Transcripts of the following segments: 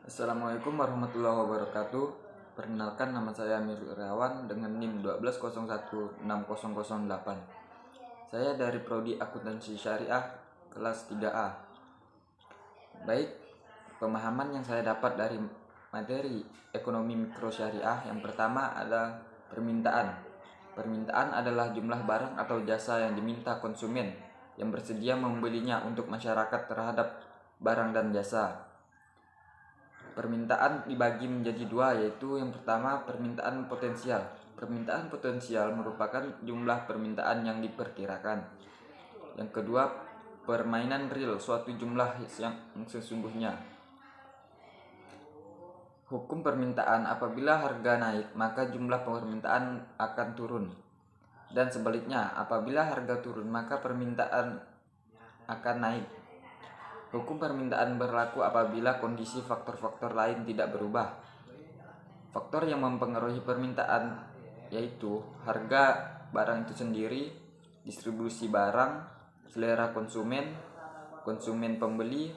Assalamualaikum warahmatullahi wabarakatuh. Perkenalkan, nama saya Amir Irawan dengan NIM 12016008. Saya dari Prodi Akuntansi Syariah kelas 3A. Baik, pemahaman yang saya dapat dari materi ekonomi mikro syariah yang pertama adalah permintaan. Permintaan adalah jumlah barang atau jasa yang diminta konsumen yang bersedia membelinya untuk masyarakat terhadap barang dan jasa. Permintaan dibagi menjadi dua, yaitu yang pertama permintaan potensial. Permintaan potensial merupakan jumlah permintaan yang diperkirakan. Yang kedua, permainan real, suatu jumlah yang sesungguhnya. Hukum permintaan: apabila harga naik, maka jumlah permintaan akan turun. Dan sebaliknya, apabila harga turun, maka permintaan akan naik. Hukum permintaan berlaku apabila kondisi faktor-faktor lain tidak berubah. Faktor yang mempengaruhi permintaan yaitu harga barang itu sendiri, distribusi barang, selera konsumen, konsumen pembeli,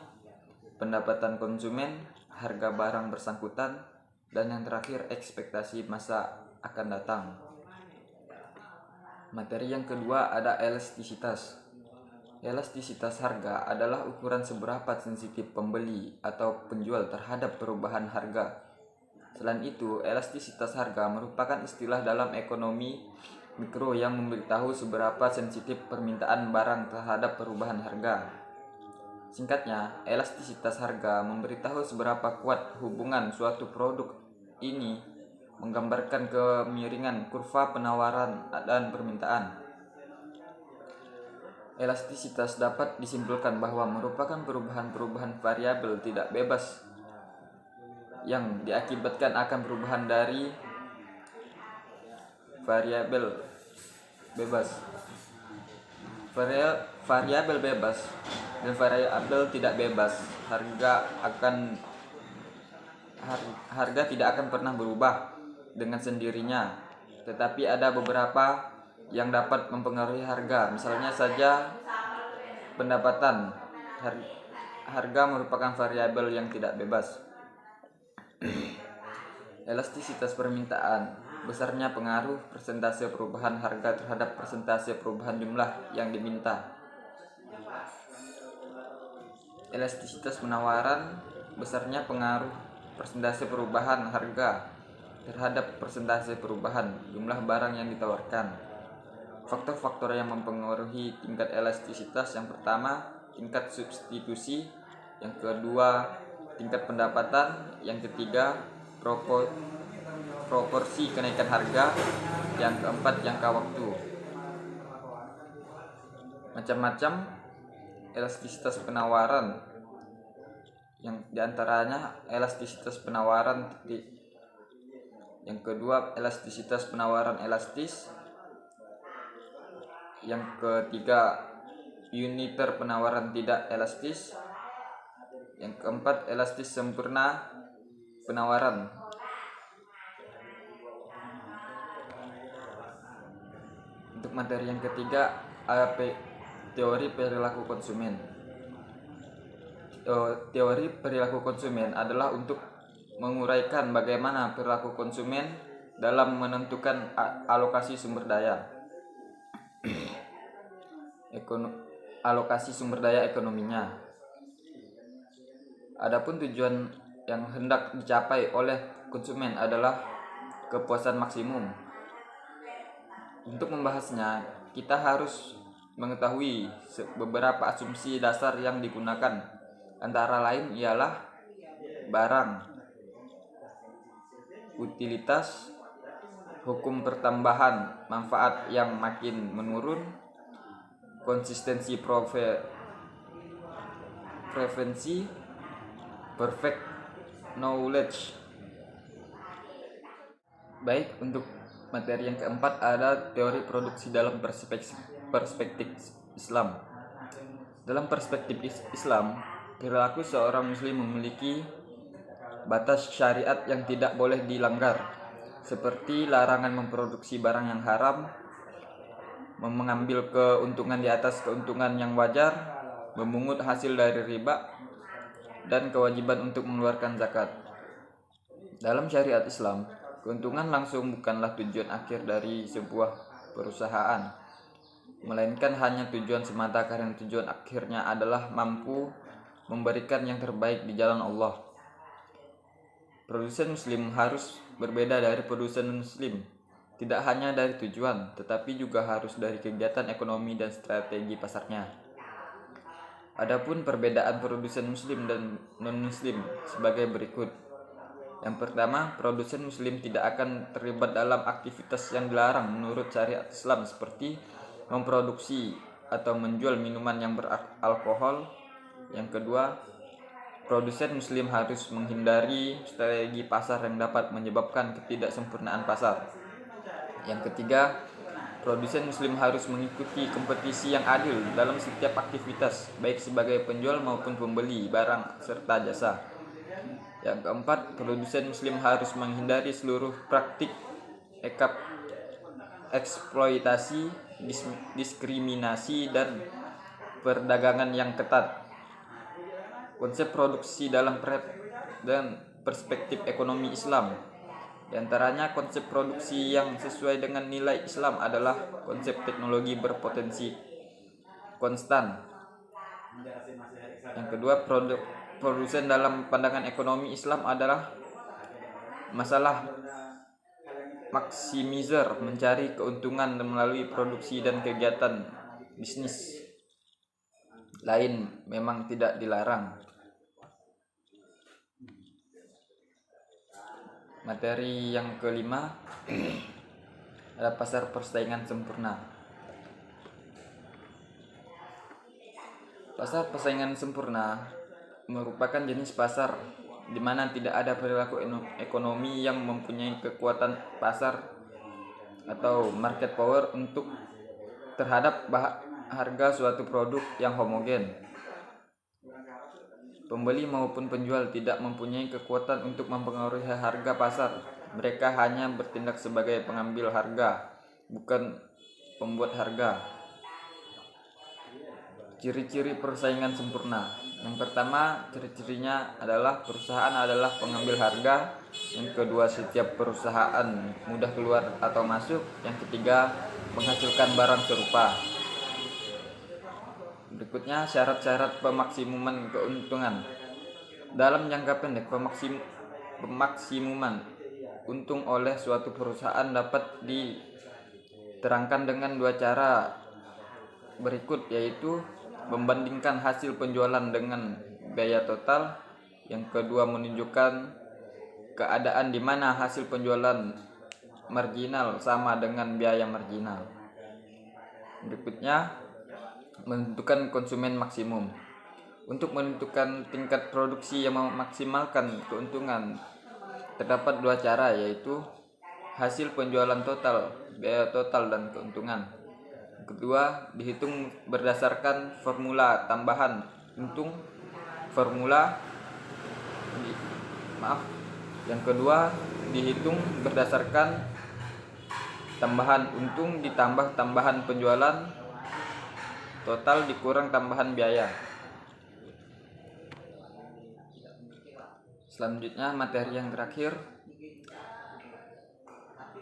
pendapatan konsumen, harga barang bersangkutan, dan yang terakhir ekspektasi masa akan datang. Materi yang kedua ada elastisitas. Elastisitas harga adalah ukuran seberapa sensitif pembeli atau penjual terhadap perubahan harga. Selain itu, elastisitas harga merupakan istilah dalam ekonomi mikro yang memberitahu seberapa sensitif permintaan barang terhadap perubahan harga. Singkatnya, elastisitas harga memberitahu seberapa kuat hubungan suatu produk ini menggambarkan kemiringan kurva penawaran dan permintaan. Elastisitas dapat disimpulkan bahwa merupakan perubahan-perubahan variabel tidak bebas yang diakibatkan akan perubahan dari variabel bebas. Variabel bebas dan variabel tidak bebas. Harga tidak akan pernah berubah dengan sendirinya, tetapi ada beberapa yang dapat mempengaruhi harga. Misalnya saja pendapatan. Harga merupakan variabel yang tidak bebas. Elastisitas permintaan: besarnya pengaruh persentase perubahan harga terhadap persentase perubahan jumlah yang diminta. Elastisitas penawaran: besarnya pengaruh persentase perubahan harga terhadap persentase perubahan jumlah barang yang ditawarkan. Faktor-faktor yang mempengaruhi tingkat elastisitas: yang pertama, tingkat substitusi; yang kedua, tingkat pendapatan; yang ketiga, proporsi kenaikan harga; yang keempat, jangka waktu. Macam-macam elastisitas penawaran, yang diantaranya elastisitas penawaran titik. Yang kedua, elastisitas penawaran elastis. Yang ketiga, uniter penawaran tidak elastis. Yang keempat, elastis sempurna penawaran. Untuk materi yang ketiga, teori perilaku konsumen. Teori perilaku konsumen adalah untuk menguraikan bagaimana perilaku konsumen dalam menentukan alokasi sumber daya. Alokasi sumber daya ekonominya. Adapun tujuan yang hendak dicapai oleh konsumen adalah kepuasan maksimum. Untuk membahasnya, kita harus mengetahui beberapa asumsi dasar yang digunakan. Antara lain ialah barang, utilitas, hukum pertambahan manfaat yang makin menurun, konsistensi preferensi, perfect knowledge. Baik, untuk materi yang keempat ada teori produksi dalam perspektif Islam. Dalam perspektif Islam, perilaku seorang muslim memiliki batas syariat yang tidak boleh dilanggar, seperti larangan memproduksi barang yang haram, mengambil keuntungan di atas keuntungan yang wajar, memungut hasil dari riba, dan kewajiban untuk mengeluarkan zakat. Dalam syariat Islam, keuntungan langsung bukanlah tujuan akhir dari sebuah perusahaan, melainkan hanya tujuan semata karena tujuan akhirnya adalah mampu memberikan yang terbaik di jalan Allah. Produsen muslim harus berbeda dari produsen muslim, tidak hanya dari tujuan, tetapi juga harus dari kegiatan ekonomi dan strategi pasarnya. Adapun perbedaan produsen muslim dan non-muslim sebagai berikut. Yang pertama, produsen muslim tidak akan terlibat dalam aktivitas yang dilarang menurut syariat Islam seperti memproduksi atau menjual minuman yang beralkohol. Yang kedua, produsen muslim harus menghindari strategi pasar yang dapat menyebabkan ketidaksempurnaan pasar. Yang ketiga, produsen muslim harus mengikuti kompetisi yang adil dalam setiap aktivitas, baik sebagai penjual maupun pembeli barang serta jasa. Yang keempat, produsen muslim harus menghindari seluruh praktik eksploitasi, diskriminasi, dan perdagangan yang ketat. Konsep produksi dalam perspektif ekonomi Islam, di antaranya konsep produksi yang sesuai dengan nilai Islam adalah konsep teknologi berpotensi konstan. Yang kedua, produsen dalam pandangan ekonomi Islam adalah masalah maksimizer, mencari keuntungan melalui produksi dan kegiatan bisnis lain memang tidak dilarang. Materi yang kelima ada pasar persaingan sempurna. Pasar persaingan sempurna merupakan jenis pasar di mana tidak ada perilaku ekonomi yang mempunyai kekuatan pasar atau market power untuk terhadap harga suatu produk yang homogen. Pembeli maupun penjual tidak mempunyai kekuatan untuk mempengaruhi harga pasar. Mereka hanya bertindak sebagai pengambil harga, bukan pembuat harga. Ciri-ciri persaingan sempurna. Yang pertama, ciri-cirinya adalah perusahaan adalah pengambil harga. Yang kedua, setiap perusahaan mudah keluar atau masuk. Yang ketiga, menghasilkan barang serupa. Berikutnya, syarat-syarat pemaksimuman keuntungan. Dalam jangka pendek, pemaksimuman untung oleh suatu perusahaan dapat diterangkan dengan dua cara berikut, yaitu membandingkan hasil penjualan dengan biaya total. Yang kedua, menunjukkan keadaan di mana hasil penjualan marginal sama dengan biaya marginal. Berikutnya, menentukan konsumen maksimum. Untuk menentukan tingkat produksi yang memaksimalkan keuntungan, terdapat dua cara, yaitu hasil penjualan total, biaya total, dan keuntungan. Kedua, dihitung berdasarkan formula tambahan untung. Yang kedua, dihitung berdasarkan tambahan untung ditambah tambahan penjualan total dikurang tambahan biaya. Selanjutnya, materi yang terakhir,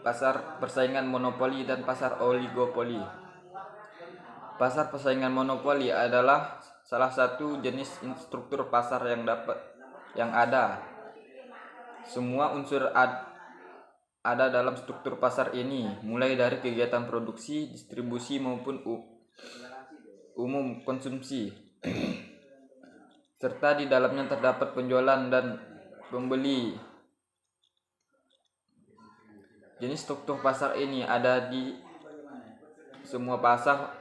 pasar persaingan monopoli dan pasar oligopoli. Pasar persaingan monopoli adalah salah satu jenis struktur pasar yang ada. Semua unsur ada dalam struktur pasar ini, mulai dari kegiatan produksi, distribusi maupun umum konsumsi, serta di dalamnya terdapat penjualan dan pembeli. Jenis struktur pasar ini ada di semua pasar,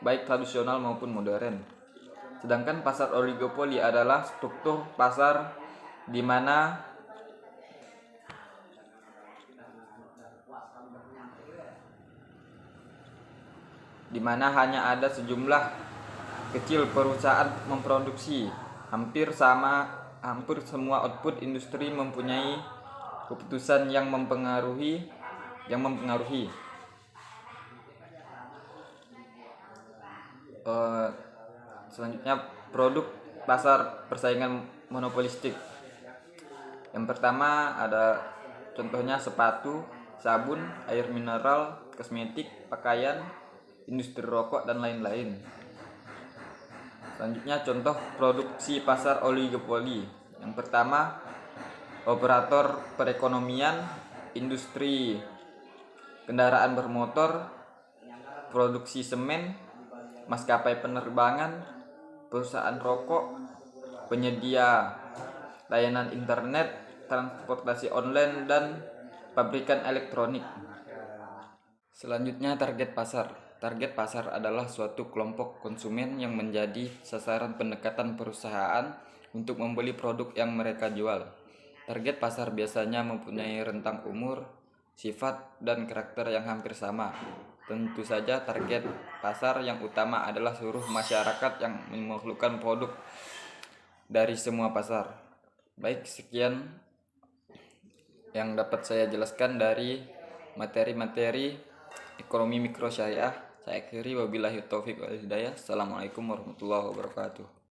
baik tradisional maupun modern. Sedangkan pasar oligopoli adalah struktur pasar di mana hanya ada sejumlah kecil perusahaan memproduksi. Hampir semua output industri mempunyai keputusan yang mempengaruhi. Selanjutnya, produk pasar persaingan monopolistik. Yang pertama ada contohnya sepatu, sabun, air mineral, kosmetik, pakaian, industri rokok, dan lain-lain. Selanjutnya contoh produksi pasar oligopoli. Yang pertama, operator perekonomian, industri kendaraan bermotor, produksi semen, maskapai penerbangan, perusahaan rokok, penyedia layanan internet, transportasi online, dan pabrikan elektronik. Selanjutnya target pasar. Target pasar adalah suatu kelompok konsumen yang menjadi sasaran pendekatan perusahaan untuk membeli produk yang mereka jual. Target pasar biasanya mempunyai rentang umur, sifat, dan karakter yang hampir sama. Tentu saja target pasar yang utama adalah seluruh masyarakat yang memerlukan produk dari semua pasar. Baik, sekian yang dapat saya jelaskan dari materi-materi ekonomi mikro syariah. Saya akhiri, wabillahi taufik wal hidayah. Assalamualaikum warahmatullahi wabarakatuh.